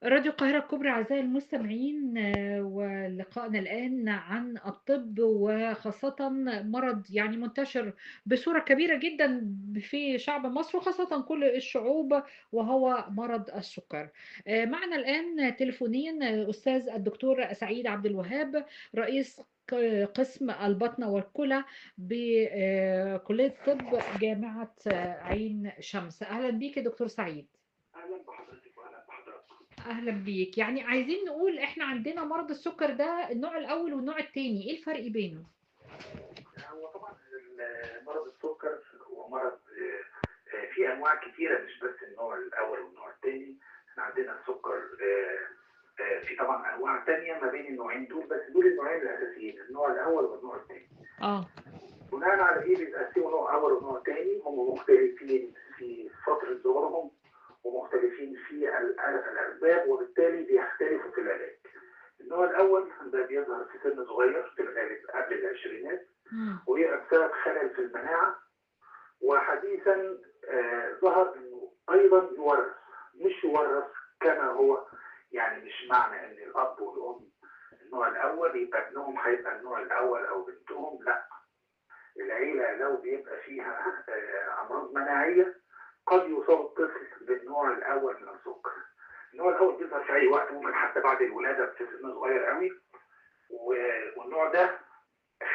راديو القاهرة الكبرى أعزائي المستمعين، ولقائنا الآن عن الطب وخاصة مرض يعني منتشر بصورة كبيرة جدا في شعب مصر وخاصة كل الشعوب، وهو مرض السكر. معنا الآن تليفونيا أستاذ الدكتور سعيد عبد الوهاب، رئيس قسم البطنة والكلى بكلية الطب جامعة عين شمس. أهلا بيك يا دكتور سعيد. اهلا بحضرتك واهلا بحضرتك. اهلا بيك. يعني عايزين نقول احنا عندنا مرض السكر ده النوع الاول والنوع التاني، ايه الفرق بينه؟ هو طبعا مرض السكر هو مرض فيه انواع كتيره، مش بس النوع الاول والنوع الثاني. احنا عندنا السكر في طبعا انواع تانية ما بين النوعين دول، بس دول النوعين الاساسيين، النوع الاول والنوع الثاني. اه. بناء على ايه بيتقسموا نوع اول ونوع ثاني؟ هم مختلفين في فتره ظهورهم ومختلفين في الاسباب، وبالتالي بيختلفوا في العلاج. النوع الاول ده بيظهر في سن صغير، في الغالب قبل العشرينات، امم. وبيبقى بسبب خلل في المناعة. وحديثا ظهر انه ايضا يورث، مش يورث كما هو، يعني مش معنى ان الاب والام النوع الاول يبقى ابنهم هيبقى النوع الاول او بنتهم، لا. العيلة لو بيبقى فيها امراض مناعية قد يصاب الطفل بالنوع الاول من السكر. النوع الاول بيظهر في اي وقت، ممكن حتى بعد الولاده في سن صغير قوي. والنوع ده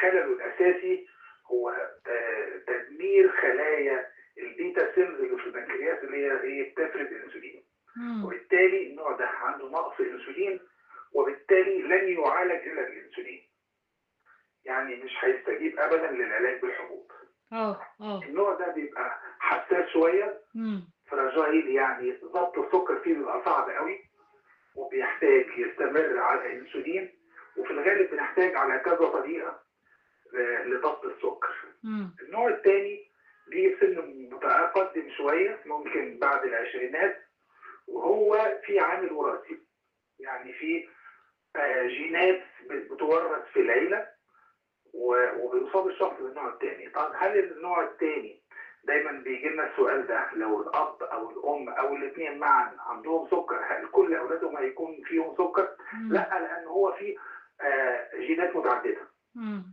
خلله الاساسي هو تدمير خلايا البيتا سيلز اللي في البنكرياس، اللي هي ايه، بتفرز انسولين. امم. وبالتالي النوع ده عنده نقص انسولين، وبالتالي لن يعالج الا بالانسولين، يعني مش هيستجيب ابدا للعلاج بالحبوب. اه. اه. النوع ده بيبقى حساس شويه، امم. فراجايل، يعني ضبط السكر فيه بيبقى صعب قوي، وبيحتاج يستمر على الانسولين. وفي الغالب بنحتاج على كذا طريقه لضبط السكر. امم. النوع الثاني بيجي في سن متقدم شويه، ممكن بعد العشرينات، وهو في عامل وراثي، يعني في جينات بتورث في العيله، وبيصاب الشخص بالنوع الثاني. طب هل النوع الثاني، دايما بيجي لنا السؤال ده، لو الاب او الام او الاثنين معا عندهم سكر، هل كل اولادهم هيكون فيهم سكر؟ امم. لا، لان هو في جينات متعدده، امم.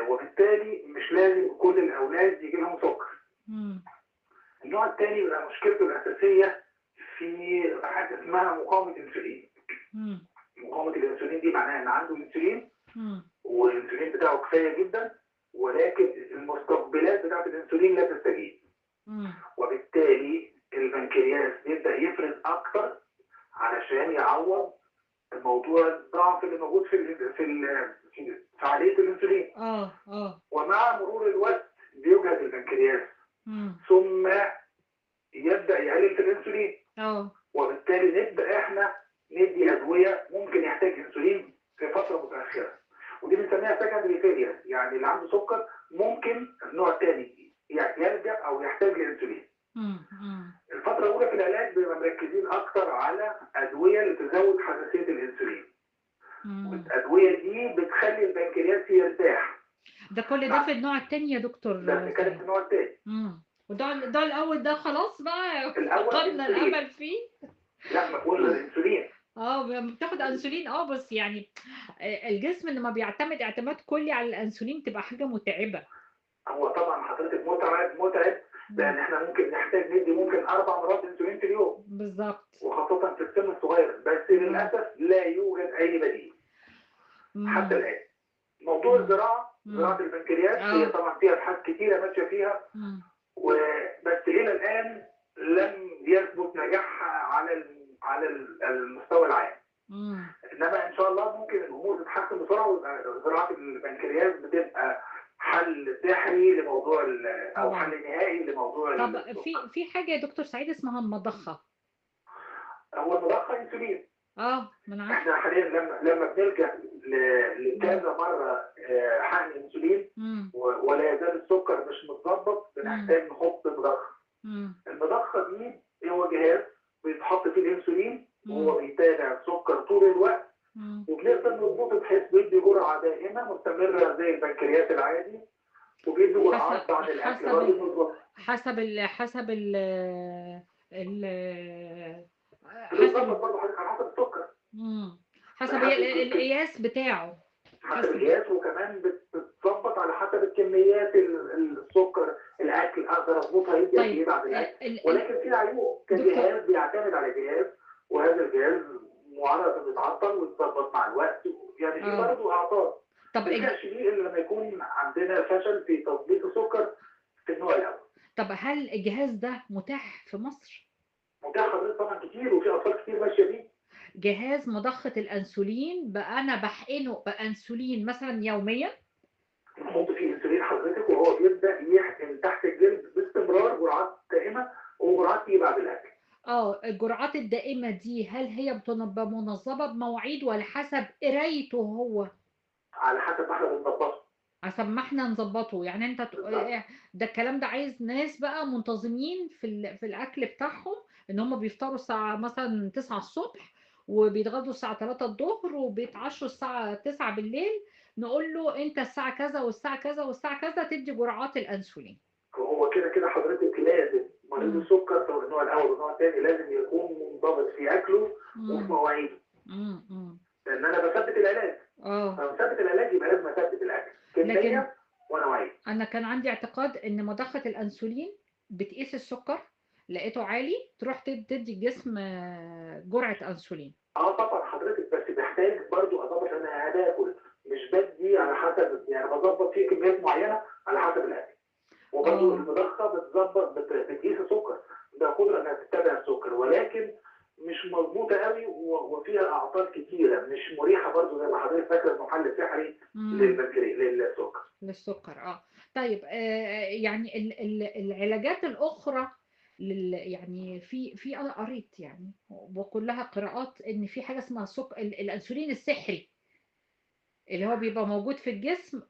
وبالتالي مش لازم كل الاولاد يجي لهم سكر. امم. النوع الثاني بيبقى مشكلته الاساسيه في حاجه اسمها مقاومه الانسولين. امم. مقاومه الانسولين دي معناها ان عنده انسولين، امم. والانسولين بتاعه كفايه جدا، ولكن المستقبلات بتاعت الانسولين لا تستجيب. امم. وبالتالي البنكرياس بيبدا يفرز اكتر علشان يعوض موضوع الضعف اللي موجود في فعاليه الانسولين. اه. اه. ومع مرور الوقت بيجهد البنكرياس، امم. ثم يبدا يقلل في الانسولين، اه. وبالتالي نبدا احنا ندي ادويه ممكن يحتاج انسولين في فتره متاخره، ودي بنسميها سكندري فيلير. يعني اللي عنده سكر ممكن النوع الثاني يلجا او يحتاج لانسولين. امم. الفتره الاولى في العلاج بيبقى مركزين اكتر على ادويه لتزود حساسيه الانسولين، امم. والادويه دي بتخلي البنكرياس يرتاح. ده كل ده في النوع التاني يا ده دكتور بنتكلم في سعيد؟ النوع الثاني. وده الاول ده خلاص بقى الاول فقدنا انسولين. الامل فيه. لا، ما قلنا الانسولين. اه، بتاخد انسولين، بس يعني الجسم لما بيعتمد اعتماد كلي على الانسولين تبقى حاجة متعبة. هو طبعا حضرتك متعب متعب، مم. لان احنا ممكن نحتاج ندي ممكن 4 مرات انسولين في اليوم، بالظبط. وخاصه في السن الصغير، بس اه. للاسف لا يوجد اي بديل حتى امم. الان. موضوع امم. الزراعه، زراعه امم. البنكرياس، هي اه. طبعا فيها ابحاث كثيره ماشيه فيها، امم. وبس الى الان لم يثبت نجاحها على المستوى العام. امم. انما ان شاء الله ممكن الامور تتحسن بسرعه، ويبقى زراعه البنكرياس بتبقى حل سحري لموضوع او طبعا. حل نهائي لموضوع طب السكر. في حاجة يا دكتور سعيد اسمها المضخة. هو المضخه انسولين. اه، ما انا عارفه. احنا حاليا لما بنلجا امم. لكذا مره حقن انسولين، امم. ولا يزال السكر مش متظبط، امم. بنحتاج نحط مضخه. امم. المضخه دي هو جهاز بيتحط فيه الانسولين، وهو امم. بيتابع السكر طول الوقت، امم. وبنقدر نظبطه بحيث بيدي جرعه دائمه مستمره زي البنكرياس العادي، وبيدي حسب جرعات بعد الاكل حسب برضه ال... بنظبطها. حسب ال... حسب. بتتظبط برضه حضرتك على حسب السكر. مم. حسب بحسب القياس بتاعه. حسب حسب. القياس، وكمان بتتظبط على حسب الكميات السكر الاكل اقدر اظبطها يدي قد طيب ايه بعد الاكل. ولكن في عيوب دكتور. كجهاز بيعتمد على جهاز، وهذا الجهاز معرض انه يتعطل ويتظبط مع الوقت، يعني في برضه اعطال طب ما نلجاش ليه الا لما يكون عندنا فشل في تظبيط السكر في النوع الاول. طب هل الجهاز ده متاح في مصر؟ متاح حضرتك طبعا كتير، وفي اطفال كتير ماشيه بيه. جهاز مضخة الأنسولين بقى أنا بحقنه بأنسولين مثلا يوميا؟ نحط فيه انسولين حضرتك، وهو بيبدا يحقن تحت الجلد باستمرار جرعات دائمه، وجرعات تيجي بعد الاكل. الجرعات الدائمة دي هل هي بتبقى منظمة بمواعيد ولا حسب قرايته هو؟ على حسب ما احنا بنظبطه. حسب ما احنا نظبطه، يعني انت بالظبط. ده الكلام ده عايز ناس بقى منتظمين في الاكل بتاعهم، ان هم بيفطروا الساعة مثلا 9 الصبح، وبيتغدوا الساعة 3 الظهر، وبيتعشوا الساعة 9 بالليل. نقول له انت الساعة كذا والساعة كذا والساعة كذا تدي جرعات الانسولين. هو كده كده حضرتك لازم مريض امم. السكر سواء النوع الاول والنوع الثاني لازم يكون منضبط في اكله وفي امم. مواعيده، امم. لان انا بثبت العلاج. اه. فبثبت العلاج يبقى لازم اثبت الاكل لكن كميه ونوعيه. انا كان عندي اعتقاد ان مضخة الانسولين بتقيس السكر، لقيته عالي تروح تدي الجسم جرعة انسولين. اه طبعا حضرتك، بس بحتاج برضو اضبط انا باكل، مش بدي على حسب، يعني بظبط فيه كميات معينه على حسب الاكل. وبرضو اه. المضخه بتظبط بتقيس السكر، ده قدره انها تتابع السكر، ولكن مش مظبوطه قوي وفيها اعطال كتيره مش مريحه برضو زي ما حضرتك فاكره انه حل سحري امم. للبنكرياس للسكر. للسكر. طيب، يعني العلاجات الاخرى يعني في انا قريت يعني وكلها قراءات ان في حاجه اسمها الانسولين السحري، اللي هو بيبقى موجود في الجسم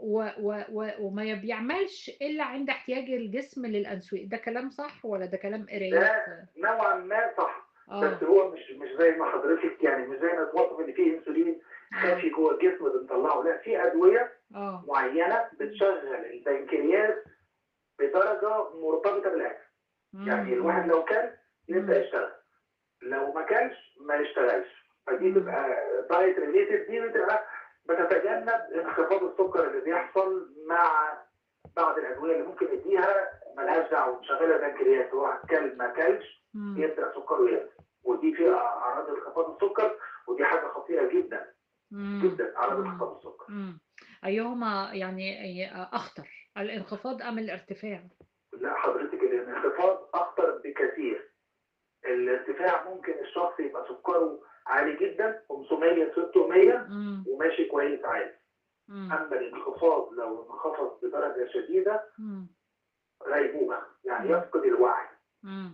وما بيعملش الا عند احتياج الجسم للانسولين. ده كلام صح ولا ده كلام قرايات؟ ده نوعا ما صح، اه. بس هو مش زي ما حضرتك، يعني مش زي ما توصف ان فيه انسولين اه. خافي جوه الجسم بنطلعه، لا، في ادويه اه. معينه بتشغل البنكرياس بدرجه مرتبطه بالاكل. يعني الواحد امم. لو كل يبدا يشتغل، لو ما كلش ما يشتغلش. فدي امم. تبقى دايت ريليتد، دي بتبقى بتتجنب انخفاض السكر اللي بيحصل مع بعض الادويه اللي ممكن يديها ملهاش دعوه مشغله البنكرياس، هو كل ما كلش يبدا سكره يعلى، ودي فيها اعراض انخفاض السكر، ودي حاجه خطيره جدا امم. جدا، اعراض انخفاض السكر. ايهما يعني اخطر، الانخفاض ام الارتفاع؟ لا حضرتك الانخفاض اخطر بكثير. الارتفاع ممكن الشخص يبقى سكره عالي جدا 500 600 وماشي كويس عادي. اما الانخفاض لو انخفض بدرجه شديده غيبوبه، يعني يفقد الوعي.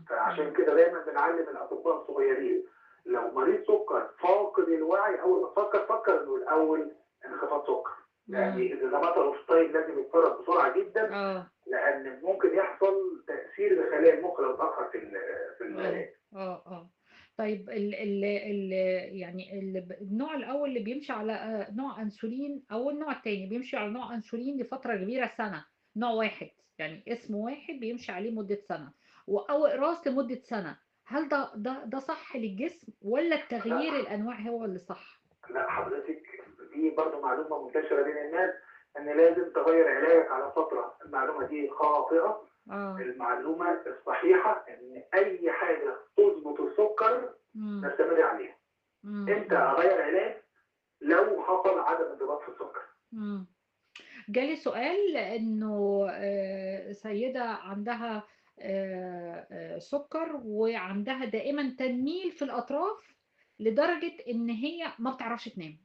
فعشان كده دايما بنعلم الاطباء الصغيرين لو مريض سكر فاقد الوعي اول ما تفكر فكر انه الاول انخفاض سكر، يعني اذا مطر اوف تايم لازم يتصرف بسرعه جدا، لان ممكن يحصل تاثير لخلايا المخ لو اتاخر في العلاج. طيب يعني النوع الاول اللي بيمشي على نوع انسولين، او النوع الثاني بيمشي على نوع انسولين لفتره كبيره سنه، نوع واحد يعني اسم واحد بيمشي عليه مده سنه، او اقراص لمده سنه. هل ده صح للجسم ولا التغيير الانواع هو اللي صح؟ لا حضرتك، دي برضو معلومه منتشره بين الناس ان لازم تغير علاجك على فتره، المعلومه دي خاطئه. المعلومه الصحيحه ان اي حاجه تظبط السكر نستمر عليها. امتى اغير علاج؟ لو حصل عدم انضباط في السكر. جالي سؤال انه سيدة عندها سكر، وعندها دائما تنميل في الاطراف لدرجة ان هي ما بتعرفش تنام.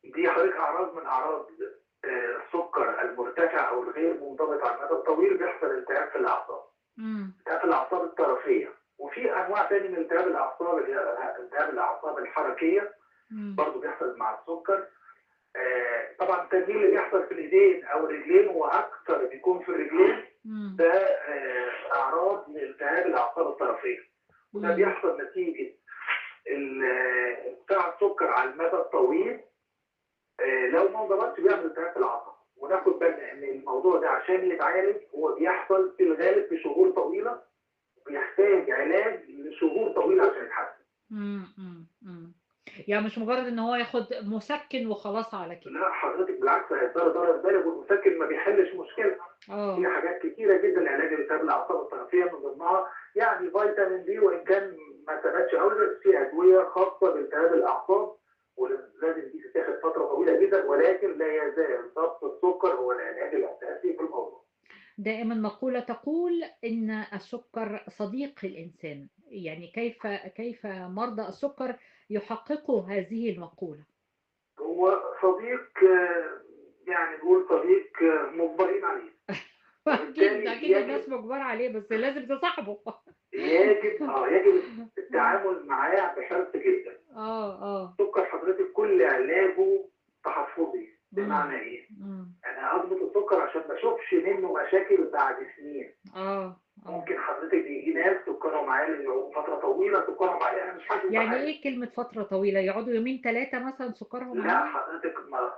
دي حضرتك اعراض من اعراض السكر المرتفع او الغير منضبط على المدى الطويل، بيحصل التهاب في الاعصاب. التهاب الاعصاب الطرفيه، وفي انواع ثاني من التهاب الاعصاب اللي هي التهاب الاعصاب الحركيه برضه بيحصل مع السكر. طبعا التنميل اللي بيحصل في الايدين او الرجلين واكثر بيكون في الرجلين، ده اعراض لالتهاب الاعصاب الطرفيه، وده بيحصل نتيجه ارتفاع السكر على المدى الطويل. لو ما انضبطش بيعمل التهاب في العصب، وناخد بالنا ان الموضوع ده عشان يتعالج هو بيحصل في الغالب في شهور طويله، بيحتاج علاج لشهور طويلة عشان يتحسن. إمم. يعني مش مجرد إن هو ياخد مسكن وخلاص على كده. لا حضرتك بالعكس هيضطر ضرر بالغ، والمسكن ما بيحلش مشكلة. في آه. حاجات كتيرة جدا لعلاج التهاب الأعصاب الطرفية، من ضمنها يعني فيتامين دي، وإن كان ما ثبتش أوي بس في أدوية خاصة بالتهاب الأعصاب، ولازم دي تتاخد فترة طويلة جدا، ولكن لا يزال ضبط السكر هو العلاج الأساسي في الموضوع. دائما مقولة تقول إن السكر صديق الإنسان، يعني كيف مرضى السكر يحققوا هذه المقولة؟ هو صديق يعني نقول صديق مجبرين عليه، أكيد وبالتالي أكيد يجب الناس مجبرة عليه، بس لازم تصاحبه. يجب التعامل معاه بحرص جدا. آه. السكر حضرتك كل علاجه تحفظي، مم. بمعنى ايه؟ مم. انا اضبط السكر عشان ما اشوفش منه مشاكل بعد سنين. آه. ممكن حضرتك يجي ناس سكرهم عالي يقعدوا فتره طويله سكرهم عالي، انا مش حاسس يعني بحاجه. إيه كلمة فترة طويلة؟ يقعدوا يومين ثلاثة مثلا سكرهم لا عالي؟ حضرتك ما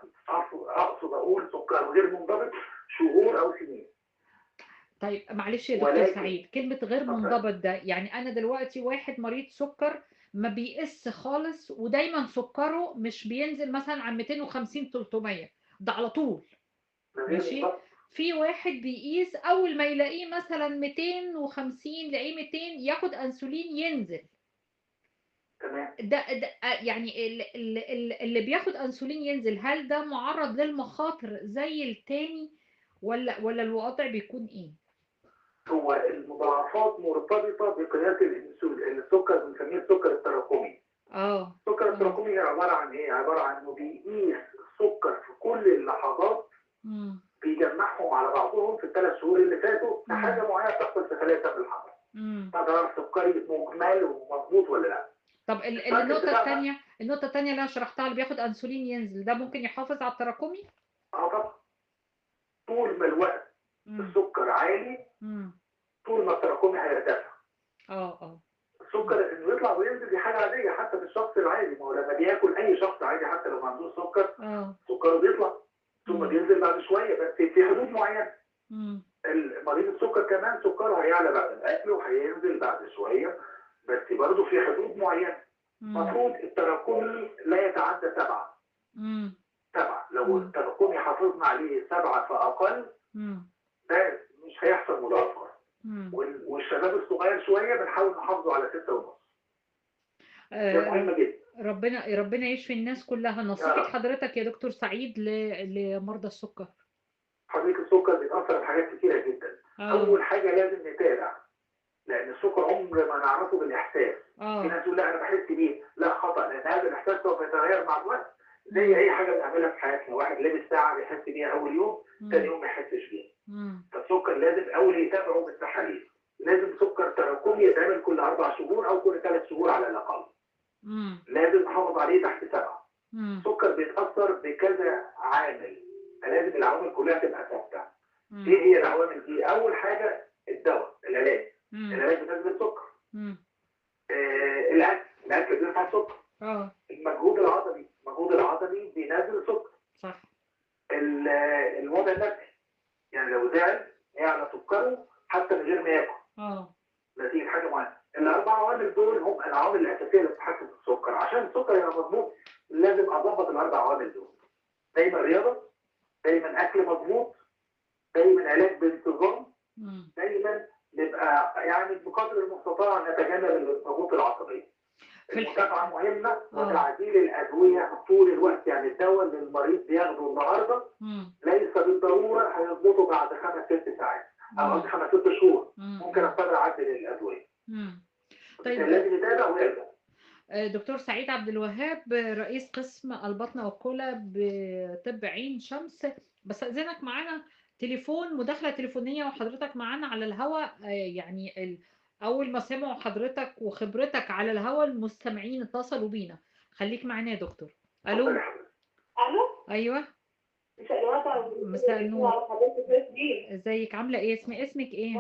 اقصد اقول سكر غير منضبط شهور او سنين. طيب معلش يا دكتور ولكن سعيد، كلمة غير اتفضل. منضبط ده يعني أنا دلوقتي واحد مريض سكر ما بيقس خالص، ودايما سكره مش بينزل مثلا عن 250 300، ده على طول. ده غير ماشي. منضبط. في واحد بيقيس أول ما يلاقيه مثلا 250، لاقيه 200 ياخد أنسولين ينزل. تمام. ده يعني اللي بياخد أنسولين ينزل، هل ده معرض للمخاطر زي التاني، ولا الوضع بيكون إيه؟ هو المضاعفات مرتبطه بقياس الانسولين، السكر بنسميه السكر التراكمي. اه. السكر اه. التراكمي عباره عن ايه؟ عباره عن انه بيقيس السكر في كل اللحظات، مم. بيجمعهم على بعضهم في الثلاث شهور اللي فاتوا مم. لحاجه معينه بتحصل في خلايا الدم الحمراء. مم. تعرف سكري مجمل ومظبوط ولا لا. طب المركز بتاعنا النقطة التانية اللي أنا شرحتها، اللي بياخد أنسولين ينزل، ده ممكن يحافظ على التراكمي؟ طبعا طول ما الوقت مم. السكر عالي مم. طول ما التراكمي هيرتفع. اه. مم. السكر انه يطلع وينزل دي حاجه عاديه حتى في الشخص العادي، ما هو لما بياكل اي شخص عادي حتى لو ما عندوش سكر اه. سكره بيطلع ثم مم. بينزل بعد شويه، بس في حدود معينه. مم. المريض السكر كمان سكره هيعلى بعد الاكل وهينزل بعد شويه، بس برضه في حدود معينه. مم. المفروض التراكمي لا يتعدى 7. مم. 7 لو مم. التراكمي حافظنا عليه 7 فاقل، مم. ده مش هيحصل مضاعفات. مم. والشباب الصغير شويه بنحاول نحافظه على 6 ونص. ده آه، مهم جدا. ربنا يشفي الناس كلها. يا نصيحة رب. حضرتك يا دكتور سعيد لمرضى السكر؟ حضرتك السكر بيتاثر بحاجات كتيره جدا. اه. اول حاجه لازم نتابع، لان السكر عمر ما نعرفه بالاحساس. في اه. ناس تقول لا انا بحس بيه، لا خطا، لان هذا الاحساس سوف يتغير مع الوقت. زي مم. اي حاجه بنعملها في حياتنا، واحد لابس ساعه بيحس بيها اول يوم، ثاني مم. يوم ما يحسش بيها. مم. فالسكر لازم الاول يتابعه بالتحاليل. لازم سكر تراكمي يتعمل كل 4 شهور او كل 3 شهور على الاقل. مم. لازم نحافظ عليه تحت 7. مم. السكر بيتاثر بكذا عامل، فلازم العوامل كلها تبقى ثابته. مم. ايه هي العوامل دي؟ اول حاجه الدواء، العلاج. مم. العلاج بينزل السكر. مم. الاكل بيرفع السكر. اه. المجهود العضلي بينزل السكر. صح. ال- الوضع النفسي، يعني لو زعل يعلى سكره حتى من غير ما ياكل اه. نتيجه حاجه معينه. الاربع عوامل دول هم العوامل الاساسيه اللي بتتحكم في السكر. عشان السكر يبقى مظبوط لازم اظبط الاربع عوامل دول. دايما رياضه، دايما اكل مظبوط، دايما علاج بانتظام، مم. دايما نبقى يعني بقدر المستطاع نتجنب الضغوط العصبيه. في المتابعه مهمه، اه. وتعديل الادويه طول الوقت. يعني الدواء اللي المريض بياخده النهارده مم. ليس بالضروره هيظبطه بعد 5 6 ساعات، او مم. قصدي 5 6 شهور. ممكن مم. اضطر اعدل الادويه. مم. وبالتالي طيب، لازم يتابع ويرجع. دكتور سعيد عبد الوهاب، رئيس قسم البطنة والكلى بطب عين شمس، بس أذنك معانا مداخلة تليفونية وحضرتك معانا على الهواء. يعني أول ما سمعوا حضرتك وخبرتك على الهواء المستمعين اتصلوا بينا. خليك معانا يا دكتور. اتفضل ألو. يا حضرتك. أيوه. مساء الورد مساء النور. على حضرتك ناس دي. ازيك؟ عاملة ايه؟ اسمك ايه؟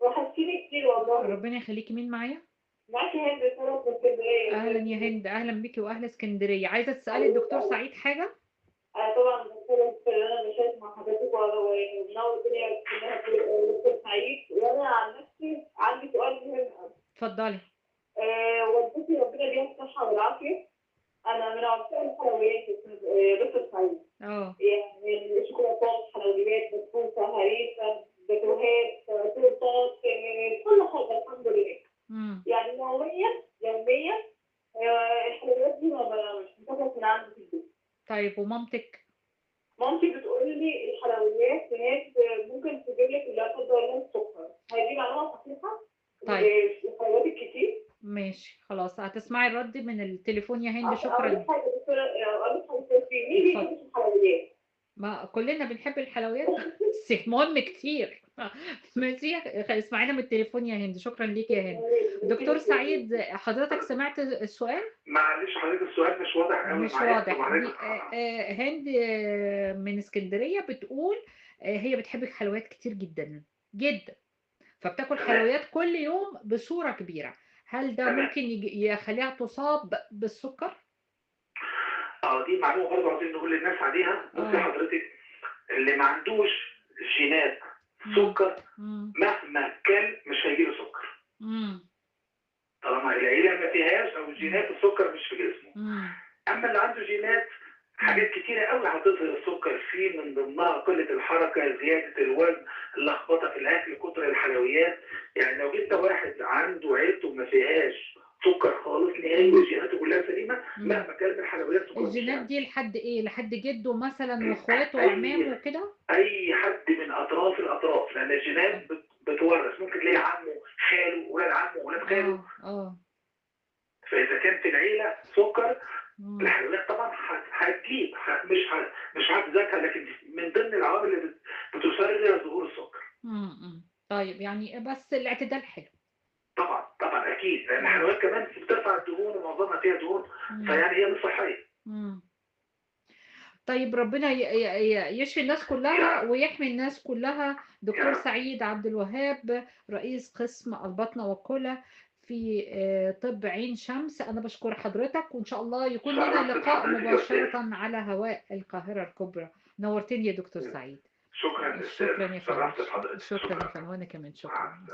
وحشتيني كتير والله. ربنا يخليكي. مين معايا؟ معاكي هند صورة من اسكندرية. اهلا يا هند، اهلا بيكي واهل اسكندرية. عايزة تسألي الدكتور سعيد حاجة؟ أنا طبعا بتكلم في اللي أنا بشارك مع حضرتك وبنور الدنيا كلها في دكتور سعيد، وأنا عن نفسي عندي سؤال مهم أوي. اتفضلي. والدتي ربنا يديها الصحة والعافية، أنا من عشاق الحلويات دكتور سعيد. يعني الشوكولاتات، حلويات، بسبوسة، هريسة، جاتوهات، تورتات، كل حاجة الحمد لله. يعني يوميا الحلويات دي مش بتخلص من عندي في البيت. طيب ومامتك؟ مامتي بتقول لي الحلويات هناك ممكن تجيب لك لا قدر الله السكر، هي دي معلومة صحيحة؟ طيب الحلويات الكتير؟ ماشي خلاص، هتسمعي الرد من التليفون يا هند. شكرا. أقول لك حاجة مين بيحب الحلويات؟ ما كلنا بنحب الحلويات بس المهم كتير. ماشي، اسمعينا من التليفون يا هند. شكرا ليك يا هند. دكتور سعيد، حضرتك سمعت السؤال؟ معلش حضرتك السؤال مش واضح قوي مش معايا. واضح. دي هند من اسكندرية بتقول هي بتحب الحلويات كتير جدا جدا، فبتاكل حلويات كل يوم بصورة كبيرة. هل ده ممكن يخليها تصاب بالسكر؟ دي معلومة برضه عايزين نقول للناس عليها. بصي حضرتك، اللي ما عندوش جينات سكر مهما كان مش هيجيله سكر. طالما العيلة ما فيهاش او جينات السكر مش في جسمه. اما اللي عنده جينات، حاجات كتيرة قوي هتظهر السكر فيه، من ضمنها قلة الحركة، زيادة الوزن، اللخبطة في الأكل، كتر الحلويات. يعني لو جبت واحد عنده عيلته ما فيهاش سكر خالص نهائي وجيناته كلها سليمة، مهما كان الحلويات سكر. الجينات دي لحد ايه؟ لحد جده مثلا واخواته وعمامه وكده؟ أي حد من أطراف الأطراف، لأن الجينات بتورث. ممكن تلاقي عمه، خاله، ولاد عمه، ولاد خاله. فإذا كان في العيلة سكر، الحلويات طبعا هتجيب، مش هتذاكر، لكن من ضمن العوامل اللي بتسرع ظهور السكر. طيب يعني بس الاعتدال حلو. طبعا اكيد، لان الحلويات كمان بترفع الدهون ومعظمها فيها دهون، فيعني هي مش صحيه. طيب ربنا يشفي الناس كلها ويحمي الناس كلها. دكتور سعيد عبد الوهاب، رئيس قسم البطنة والكلى في طب عين شمس، أنا بشكر حضرتك، وإن شاء الله يكون لنا لقاء مباشرة على هواء القاهرة الكبرى. نورتني يا دكتور سعيد. شكرا يا فندم. شكرا يا فندم، وأنا كمان شكرا.